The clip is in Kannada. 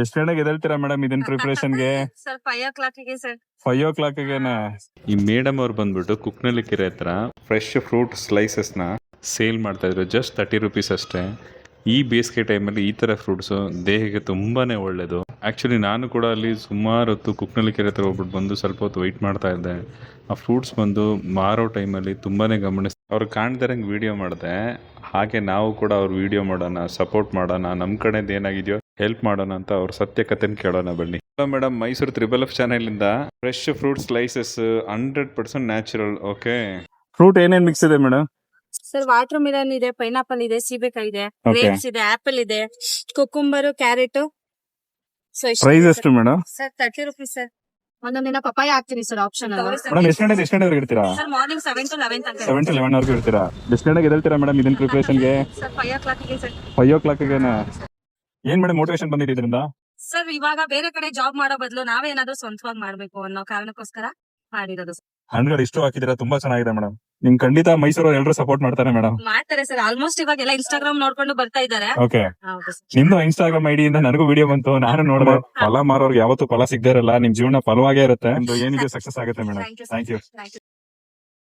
ಎಷ್ಟು ಗಂಟೆಗೆ ಎದ್ದೇಳ್ತೀರಾ ಮೇಡಮ್ ಇದನ್ ಪ್ರಿಪರೇಷನ್ಗೆ? Sir 5 o'clock sir. 5 o'clockಗೆನೆ. ಈ ಮೇಡಮ್ ಅವ್ರು ಬಂದ್ಬಿಟ್ಟು ಕುಕ್ನಳ್ಳಿ ಕೆರೆ ಹತ್ರ ಫ್ರೆಶ್ ಫ್ರೂಟ್ ಸ್ಲೈಸಸ್ನ ಸೇಲ್ ಮಾಡ್ತಾ ಇದ್ರು. ಜಸ್ಟ್ 30 rupees ಅಷ್ಟೇ. ಈ ಬೇಸಿಗೆ ಟೈಮಲ್ಲಿ ಈ ಥರ ಫ್ರೂಟ್ಸು ದೇಹಕ್ಕೆ ತುಂಬಾ ಒಳ್ಳೆಯದು. ಆ್ಯಕ್ಚುಲಿ ನಾನು ಕೂಡ ಅಲ್ಲಿ ಸುಮಾರು ಹೊತ್ತು ಕುಕ್ನಳ್ಳಿ ಕೆರೆ ಹತ್ರ ಹೋಗ್ಬಿಟ್ಟು ಬಂದು ಸ್ವಲ್ಪ ಹೊತ್ತು ವೆಯ್ಟ್ ಮಾಡ್ತಾ ಇದ್ದೆ. ಆ ಫ್ರೂಟ್ಸ್ ಬಂದು ಮಾರೋ ಟೈಮಲ್ಲಿ ತುಂಬಾ ಅವ್ರು ಕಾಣ್ದಾರಂಗೆ ವಿಡಿಯೋ ಮಾಡಿದೆ. ಹಾಗೆ ನಾವು ಕೂಡ ಅವ್ರು ವಿಡಿಯೋ ಮಾಡೋಣ, ಸಪೋರ್ಟ್ ಮಾಡೋಣ, ನಮ್ಮ ಕಡೆಯಿಂದ ಏನಾಗಿದೆಯೋ ಹೆಲ್ಪ್ ಮಾಡೋಣ ಅಂತ ಅವ್ರ ಸತ್ಯ ಕಥೆನ ಕೇಳೋಣ ಬನ್ನಿ. Hello madam, Mysuru triple F ಚಾನೆಲಿಂದ fresh fruit slices 100% natural. Okay, fruit ಏನೇನು ಮಿಕ್ಸ್ ಇದೆ ಮೇಡಮ್? ಸರ್ ವಾಟರ್ ಮಿಲನ್ ಇದೆ, ಪೈನಾಪಲ್ ಇದೆ, ಸೀಬೆಕಾಯಿ ಇದೆ, ಗ್ರೇಪ್ಸ್ ಇದೆ, ಆಪಲ್ ಇದೆ, ಕುಕುಂಬರ್, ಕ್ಯಾರೆಟ್. ಪ್ರೈಸ್ ಎಷ್ಟು ಮೇಡಮ್? Sir 30 rupees sir. ಒಂದೊಂದಿನ ಪಪಾಯ ಹಾಕ್ತೀನಿ ಸರ್ ಆಪ್ಷನ್. ಮೇಡಮ್ ಎಷ್ಟು ಗಂಟೆವರೆಗೆ ಇರ್ತೀರಾ? ಸರ್ ಮಾರ್ನಿಂಗ್ 7 to 11 ತನಕ. 7 to 11 ವರೆಗೂ ಇರ್ತೀರಾ? ಎಷ್ಟು ಗಂಟೆಗೆ ಎದ್ದೇಳ್ತೀರಾ ಮೇಡಮ್ ಇದನ್ನ ಪ್ರಿಪರೇಷನ್ಗೆ? Sir 5 o'clock sir. 5 o'clockಗೆನೆ. ಏನ್ ಮೇಡಮ್ ಮೋಟಿವೇಶನ್ ಬಂದಿದೆ ಇದರಿಂದ? ಸರ್ ಇವಾಗ ಬೇರೆ ಕಡೆ ಜಾಬ್ ಮಾಡೋ ಬದಲು ನಾವೇ ಏನಾದ್ರು ಸ್ವಂತವಾಗಿ ಮಾಡ್ಬೇಕು ಅನ್ನೋ ಕಾರಣಕ್ಕೋಸ್ಕರ ಮಾಡಿರೋದು. ಹಣ್ಣುಗಳು ಇಷ್ಟು ಹಾಕಿದಿರಾ, ತುಂಬಾ ಚೆನ್ನಾಗಿದೆ ಮೇಡಮ್. ನಿಮ್ ಖಂಡಿತ ಮೈಸೂರು ಎಲ್ಲರೂ ಸಪೋರ್ಟ್ ಮಾಡ್ತಾರೆ ಮೇಡಮ್. ಮಾಡ್ತಾರೆ ಸರ್. ಆಲ್ಮೋಸ್ಟ್ ಇವಾಗೆಲ್ಲ ಇನ್ಸ್ಟಾಗ್ರಾಮ್ ನೋಡ್ಕೊಂಡು ಬರ್ತಾ ಇದಾರೆ. ಓಕೆ, ಹೌದು ಸರ್. ನಿಮ್ದು ಇನ್ಸ್ಟಾಗ್ರಾಮ್ ಐಡಿ ಇಂದ ನನಗೂ ವಿಡಿಯೋ ಬಂತು, ನಾನು ನೋಡಿದೆ. ಫಲ ಮಾರೋರ್ಗೆ ಯಾವತ್ತೂ ಫಲ ಸಿಗದೇ ಇರಲ್ಲ, ನಿಮ್ ಜೀವನ ಫಲವಾಗೇ ಇರುತ್ತೆ. ಏನಿದೆ ಸಕ್ಸಸ್ ಆಗುತ್ತೆ ಮೇಡಮ್. Thank you.